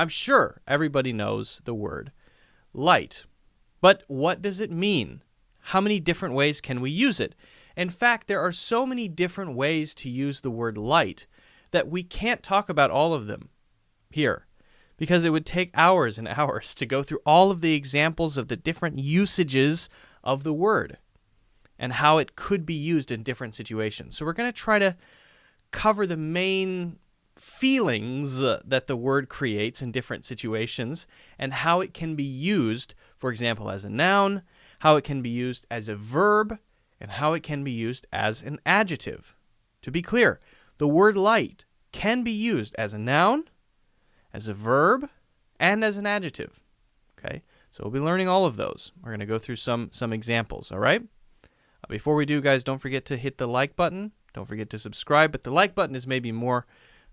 I'm sure everybody knows the word light. But what does it mean? How many different ways can we use it? In fact, there are so many different ways to use the word light that we can't talk about all of them here, because it would take hours and hours to go through all of the examples of the different usages of the word and how it could be used in different situations. So we're going to try to cover the main feelings that the word creates in different situations and how it can be used, for example, as a noun, how it can be used as a verb, and how it can be used as an adjective. To be clear, the word light can be used as a noun, as a verb, and as an adjective. Okay, so we'll be learning all of those. We're going to go through some examples, all right? Before we do, guys, don't forget to hit the like button. Don't forget to subscribe, but the like button is maybe more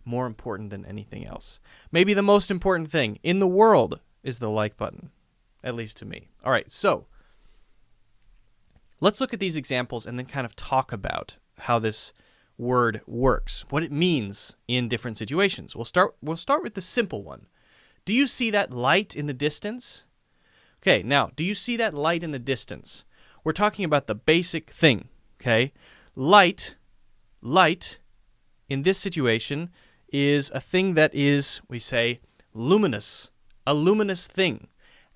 important than anything else. Maybe the most important thing in the world is the like button, at least to me. All right, so let's look at these examples and then kind of talk about how this word works, what it means in different situations. We'll start with the simple one. Do you see that light in the distance? Okay, now, do you see that light in the distance? We're talking about the basic thing, okay? Light in this situation is a thing that is, we say, luminous, a luminous thing.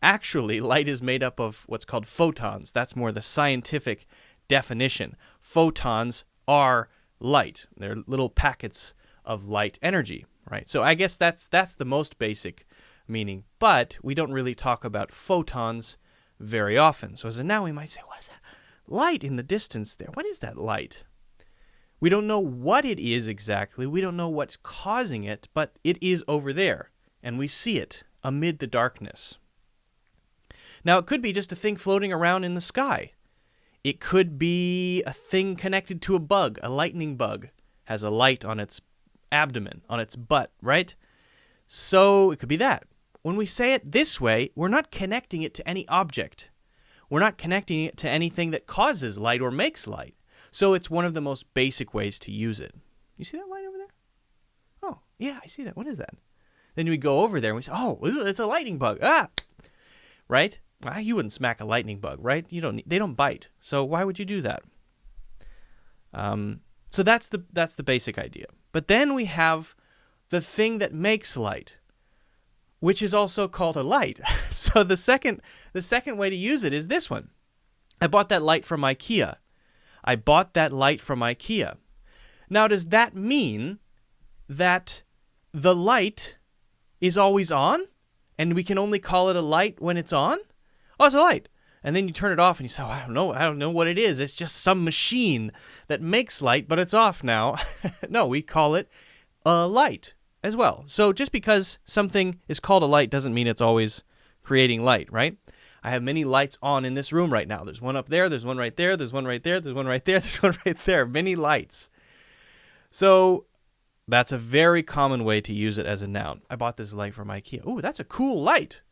Actually, light is made up of what's called photons. That's more the scientific definition. Photons are light. They're little packets of light energy, right? So I guess that's the most basic meaning, but we don't really talk about photons very often. So as a noun, we might say, what is that? Light in the distance there. What is that light? We don't know what it is exactly. We don't know what's causing it, but it is over there, and we see it amid the darkness. Now, it could be just a thing floating around in the sky. It could be a thing connected to a bug. A lightning bug has a light on its abdomen, on its butt, right? So it could be that. When we say it this way, we're not connecting it to any object. We're not connecting it to anything that causes light or makes light. So it's one of the most basic ways to use it. You see that light over there? Oh, yeah, I see that. What is that? Then we go over there and we say, oh, it's a lightning bug. Ah! Right? Well, you wouldn't smack a lightning bug, right? They don't bite. So why would you do that? So that's the basic idea. But then we have the thing that makes light, which is also called a light. So the second way to use it is this one. I bought that light from IKEA. Now, does that mean that the light is always on and we can only call it a light when it's on? Oh, it's a light. And then you turn it off and you say, oh, I don't know what it is. It's just some machine that makes light, but it's off now. No, we call it a light as well. So just because something is called a light doesn't mean it's always creating light, right? I have many lights on in this room right now. There's one up there, there's one right there, there's one right there, there's one right there, there's one right there. Many lights. So that's a very common way to use it as a noun. I bought this light from IKEA. Oh, that's a cool light.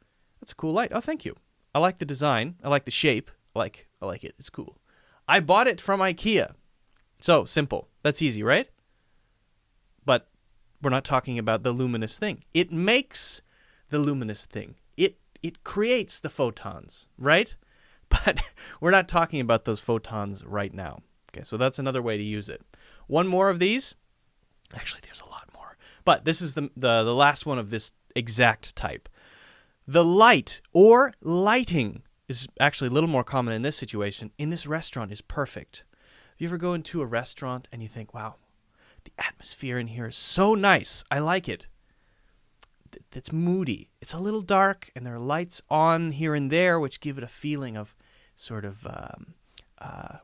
That's a cool light. Oh, thank you. I like the design. I like the shape. I like it. It's cool. I bought it from IKEA. So simple. That's easy, right? But we're not talking about the luminous thing. It makes the luminous thing. It creates the photons, right? But we're not talking about those photons right now. Okay, so that's another way to use it. One more of these. Actually, there's a lot more. But this is the last one of this exact type. The light or lighting is actually a little more common in this situation. In this restaurant is perfect. If you ever go into a restaurant and you think, wow, the atmosphere in here is so nice. I like it. It's moody. It's a little dark, and there are lights on here and there, which give it a feeling of sort of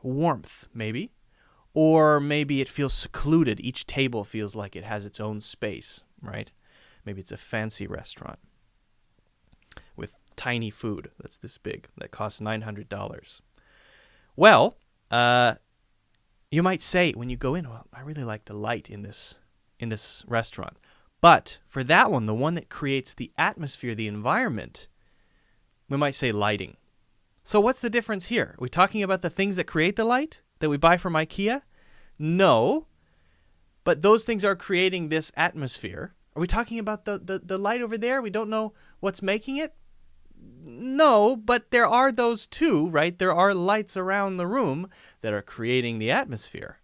warmth, maybe. Or maybe it feels secluded. Each table feels like it has its own space, right? Maybe it's a fancy restaurant with tiny food that's this big that costs $900. Well, you might say when you go in, well, I really like the light in this restaurant. But for that one, the one that creates the atmosphere, the environment, we might say lighting. So what's the difference here? Are we talking about the things that create the light that we buy from IKEA? No, but those things are creating this atmosphere, Are we talking about the light over there? We don't know what's making it? No, but there are those too, right? There are lights around the room that are creating the atmosphere.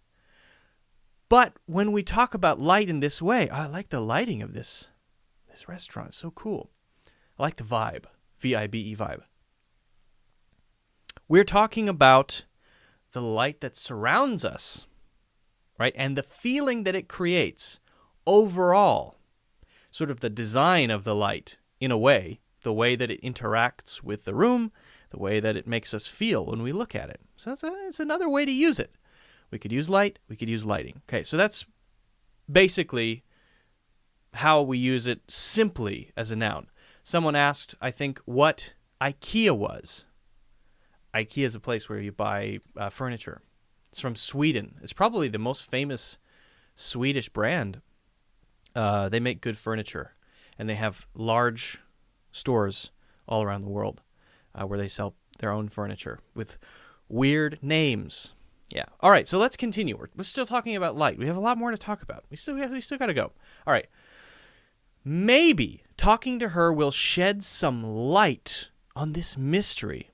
But when we talk about light in this way, I like the lighting of this restaurant. It's so cool. I like the vibe, V-I-B-E vibe. We're talking about the light that surrounds us, right? And the feeling that it creates overall, sort of the design of the light in a way, the way that it interacts with the room, the way that it makes us feel when we look at it. So it's another way to use it. We could use light, we could use lighting. Okay, so that's basically how we use it simply as a noun. Someone asked, I think, what IKEA was. IKEA is a place where you buy furniture. It's from Sweden. It's probably the most famous Swedish brand. They make good furniture, and they have large stores all around the world where they sell their own furniture with weird names. Yeah. All right, so let's continue. We're still talking about light. We have a lot more to talk about. We still got to go. All right. Maybe talking to her will shed some light on this mystery.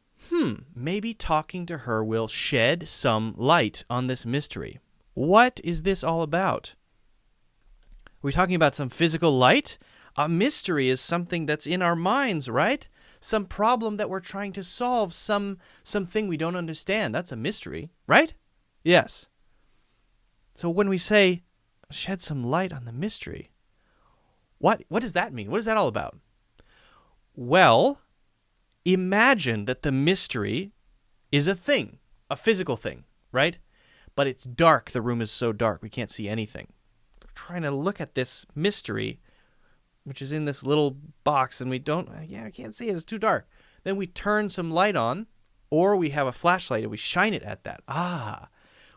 Maybe talking to her will shed some light on this mystery. What is this all about? Are we talking about some physical light? A mystery is something that's in our minds, right? Some problem that we're trying to solve, something we don't understand. That's a mystery, right? Yes. So when we say shed some light on the mystery, what does that mean? What is that all about? Well, imagine that the mystery is a thing, a physical thing, right? But it's dark. The room is so dark we can't see anything. We're trying to look at this mystery, which is in this little box, and I can't see it. It's too dark. Then we turn some light on, or we have a flashlight and we shine it at that.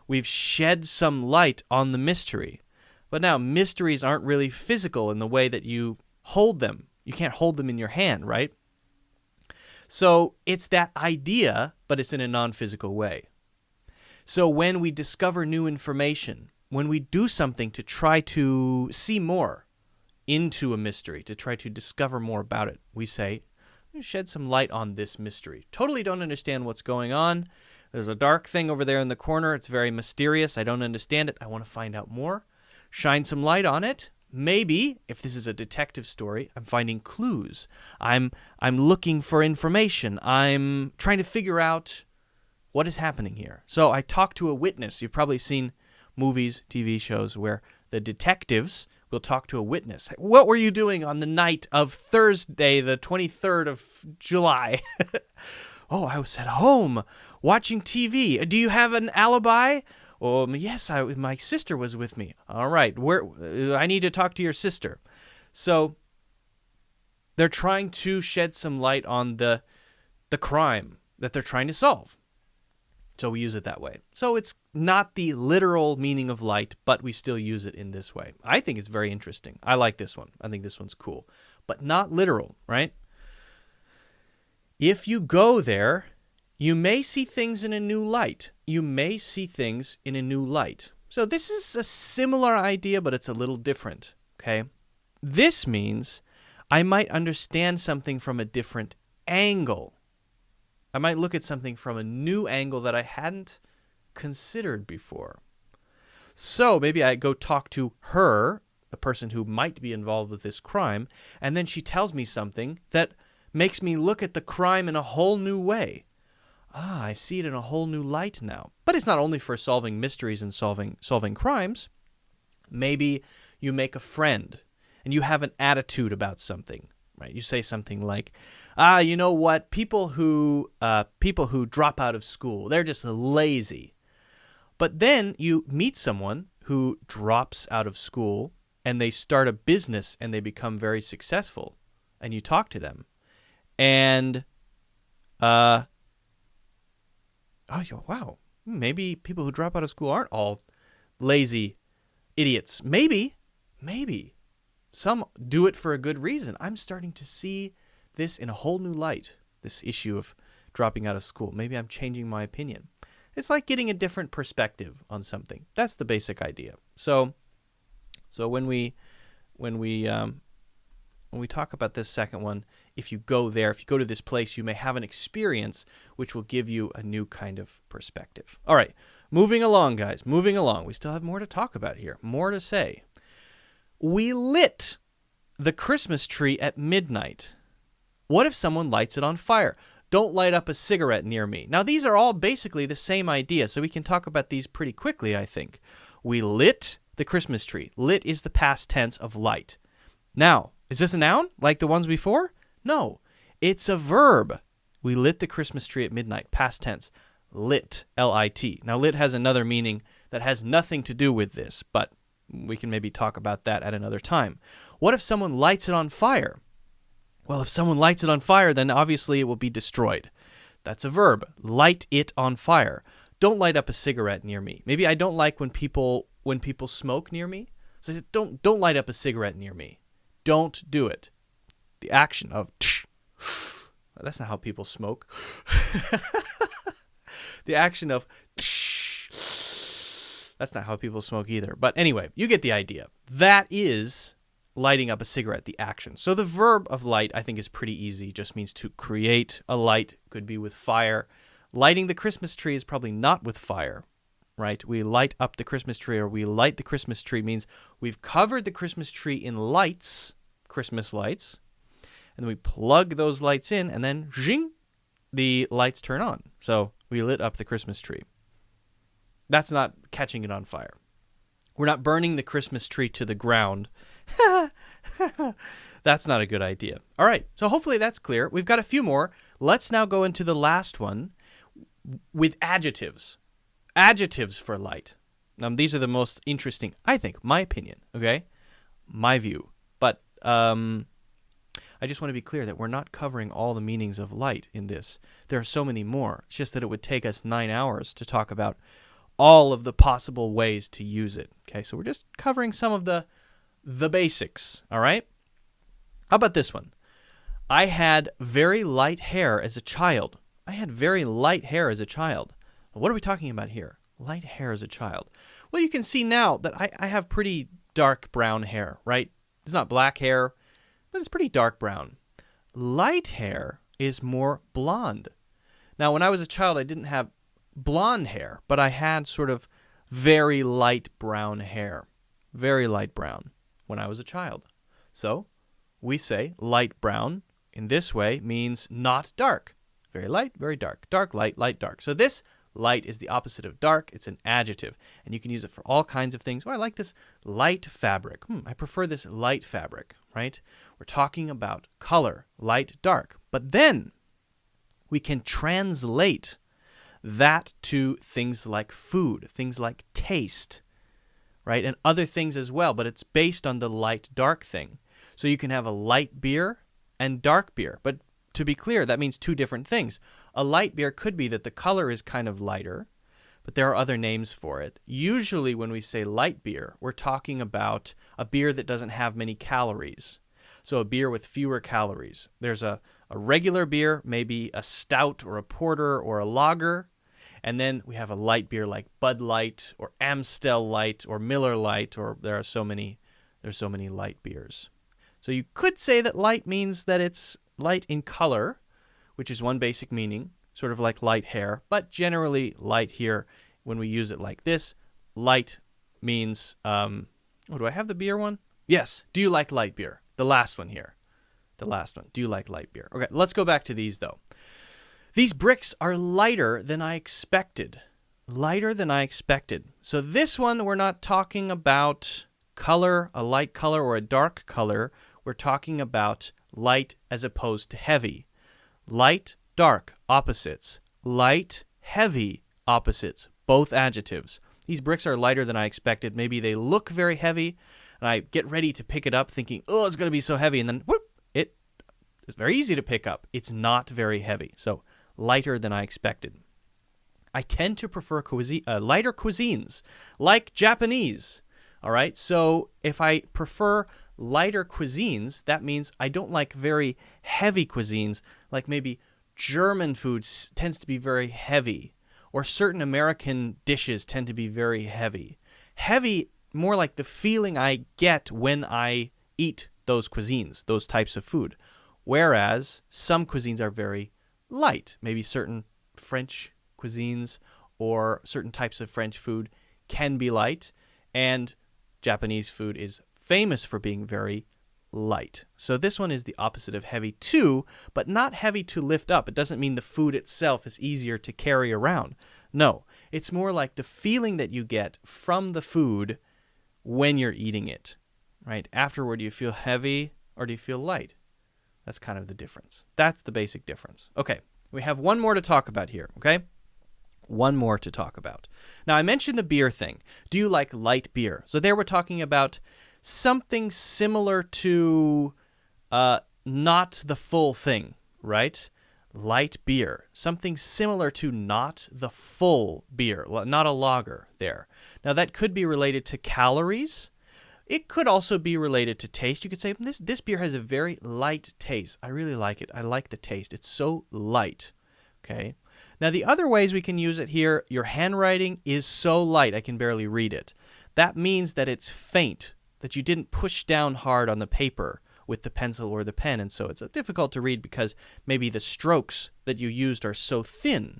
We've shed some light on the mystery. But now, mysteries aren't really physical in the way that you hold them. You can't hold them in your hand, right? So it's that idea, but it's in a non-physical way. So when we discover new information, when we do something to try to see more into a mystery, to try to discover more about it, we say, shed some light on this mystery. Totally don't understand what's going on. There's a dark thing over there in the corner. It's very mysterious. I don't understand it. I want to find out more. Shine some light on it. Maybe, if this is a detective story, I'm finding clues. I'm looking for information. I'm trying to figure out what is happening here. So I talk to a witness. You've probably seen movies, TV shows where the detectives will talk to a witness. What were you doing on the night of Thursday, the 23rd of July? Oh, I was at home watching TV. Do you have an alibi? Yes, my sister was with me. All right, I need to talk to your sister. So they're trying to shed some light on the crime that they're trying to solve. So we use it that way. So it's not the literal meaning of light, but we still use it in this way. I think it's very interesting. I like this one. I think this one's cool. But not literal, right? If you go there, you may see things in a new light. You may see things in a new light. So this is a similar idea, but it's a little different, okay? This means I might understand something from a different angle. I might look at something from a new angle that I hadn't considered before. So maybe I go talk to her, the person who might be involved with this crime, and then she tells me something that makes me look at the crime in a whole new way. I see it in a whole new light now. But it's not only for solving mysteries and solving crimes. Maybe you make a friend and you have an attitude about something, right? You say something like, you know what? People who drop out of school, they're just lazy. But then you meet someone who drops out of school and they start a business and they become very successful, and you talk to them. And wow, maybe people who drop out of school aren't all lazy idiots. Maybe some do it for a good reason. I'm starting to see this in a whole new light, this issue of dropping out of school. Maybe I'm changing my opinion. It's like getting a different perspective on something. That's the basic idea. So when we when we talk about this second one, if you go to this place, you may have an experience which will give you a new kind of perspective. All right, moving along, guys, moving along. We still have more to talk about here, more to say. We lit the Christmas tree at midnight. What if someone lights it on fire? Don't light up a cigarette near me. Now, these are all basically the same idea, so we can talk about these pretty quickly, I think. We lit the Christmas tree. Lit is the past tense of light. Now, is this a noun like the ones before? No, it's a verb. We lit the Christmas tree at midnight, past tense. Lit, L-I-T. Now, lit has another meaning that has nothing to do with this, but we can maybe talk about that at another time. What if someone lights it on fire? Well, if someone lights it on fire, then obviously it will be destroyed. That's a verb. Light it on fire. Don't light up a cigarette near me. Maybe I don't like when people smoke near me. So I said, don't light up a cigarette near me. Don't do it. The action of that's not how people smoke. The action of that's not how people smoke either. But anyway, you get the idea. That is lighting up a cigarette, the action. So the verb of light, I think, is pretty easy. It just means to create a light. Could be with fire. Lighting the Christmas tree is probably not with fire, right? We light up the Christmas tree, or we light the Christmas tree means we've covered the Christmas tree in lights, Christmas lights, and we plug those lights in, and then zing, the lights turn on. So we lit up the Christmas tree. That's not catching it on fire. We're not burning the Christmas tree to the ground. That's not a good idea. All right, so hopefully that's clear. We've got a few more. Let's now go into the last one with adjectives. Adjectives for light. Now, these are the most interesting, I think, my opinion, okay? My view. But I just want to be clear that we're not covering all the meanings of light in this. There are so many more. It's just that it would take us 9 hours to talk about all of the possible ways to use it. Okay, so we're just covering some of the basics, all right? How about this one? I had very light hair as a child. I had very light hair as a child. What are we talking about here? Light hair as a child. Well, you can see now that I have pretty dark brown hair, right? It's not black hair, but it's pretty dark brown. Light hair is more blonde. Now, when I was a child, I didn't have blonde hair, but I had sort of very light brown hair. Very light brown when I was a child. So we say light brown in this way means not dark. Very light, very dark. Dark, light, light, dark. So this light is the opposite of dark. It's an adjective, and you can use it for all kinds of things. Oh, I like this light fabric. I prefer this light fabric, right? We're talking about color, light, dark. But then we can translate that to things like food, things like taste, right? And other things as well, but it's based on the light-dark thing. So you can have a light beer and dark beer, but to be clear, that means two different things. A light beer could be that the color is kind of lighter, but there are other names for it. Usually when we say light beer, we're talking about a beer that doesn't have many calories. So a beer with fewer calories. There's a regular beer, maybe a stout or a porter or a lager, and then we have a light beer like Bud Light or Amstel Light or Miller Light, or there's so many light beers. So you could say that light means that it's light in color, which is one basic meaning, sort of like light hair, but generally light here, when we use it like this, light means, do I have the beer one? Yes. Do you like light beer? The last one here. The last one. Do you like light beer? Okay, let's go back to these though. These bricks are lighter than I expected. Lighter than I expected. So this one, we're not talking about color, a light color or a dark color. We're talking about light as opposed to heavy. Light, dark, opposites. Light, heavy, opposites. Both adjectives. These bricks are lighter than I expected. Maybe they look very heavy, and I get ready to pick it up thinking, oh, it's going to be so heavy, and then whoop, it's very easy to pick up. It's not very heavy. So lighter than I expected. I tend to prefer lighter cuisines, like Japanese. All right, so if I prefer lighter cuisines, that means I don't like very heavy cuisines, like maybe German food tends to be very heavy, or certain American dishes tend to be very heavy. Heavy, more like the feeling I get when I eat those cuisines, those types of food. Whereas some cuisines are very light. Maybe certain French cuisines or certain types of French food can be light, and Japanese food is famous for being very light. So this one is the opposite of heavy too, but not heavy to lift up. It doesn't mean the food itself is easier to carry around. No, it's more like the feeling that you get from the food when you're eating it, right? Afterward, do you feel heavy or do you feel light? That's kind of the difference. That's the basic difference. Okay, we have one more to talk about here, okay? One more to talk about. Now, I mentioned the beer thing. Do you like light beer? So there we're talking about something similar to not the full thing, right? Light beer. Something similar to not the full beer, not a lager there. Now, that could be related to calories. It could also be related to taste. You could say, this beer has a very light taste. I really like it. I like the taste. It's so light. Okay. Now, the other ways we can use it here, your handwriting is so light I can barely read it. That means that it's faint, that you didn't push down hard on the paper with the pencil or the pen, and so it's difficult to read because maybe the strokes that you used are so thin.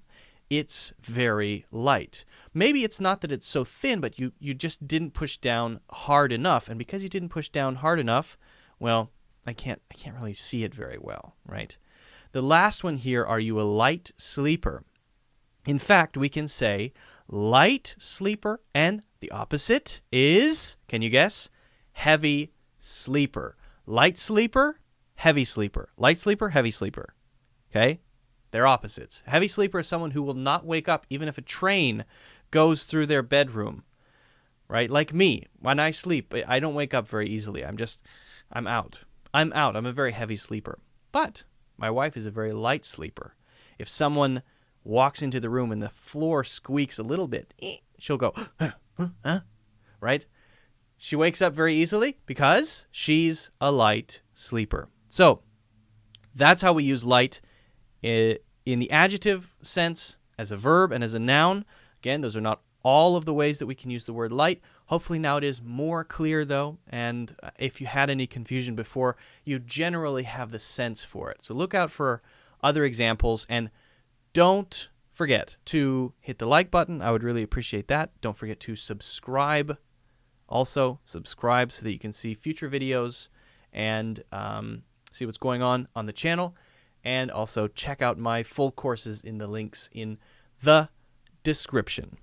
It's very light. Maybe it's not that it's so thin, but you just didn't push down hard enough, and because you didn't push down hard enough, well, I can't really see it very well, right? The last one here, are you a light sleeper? In fact, we can say light sleeper, and the opposite is, can you guess? Heavy sleeper. Light sleeper, heavy sleeper. Light sleeper, heavy sleeper. Okay? They're opposites. Heavy sleeper is someone who will not wake up even if a train goes through their bedroom. Right? Like me. When I sleep, I don't wake up very easily. I'm out. I'm a very heavy sleeper. But my wife is a very light sleeper. If someone walks into the room and the floor squeaks a little bit, she'll go, huh? Right? She wakes up very easily because she's a light sleeper. So that's how we use light in the adjective sense, as a verb and as a noun. Again, those are not all of the ways that we can use the word light. Hopefully now it is more clear, though, and if you had any confusion before, you generally have the sense for it. So look out for other examples, and don't forget to hit the like button. I would really appreciate that. Don't forget to subscribe. Also, subscribe so that you can see future videos and see what's going on the channel. And also check out my full courses in the links in the description.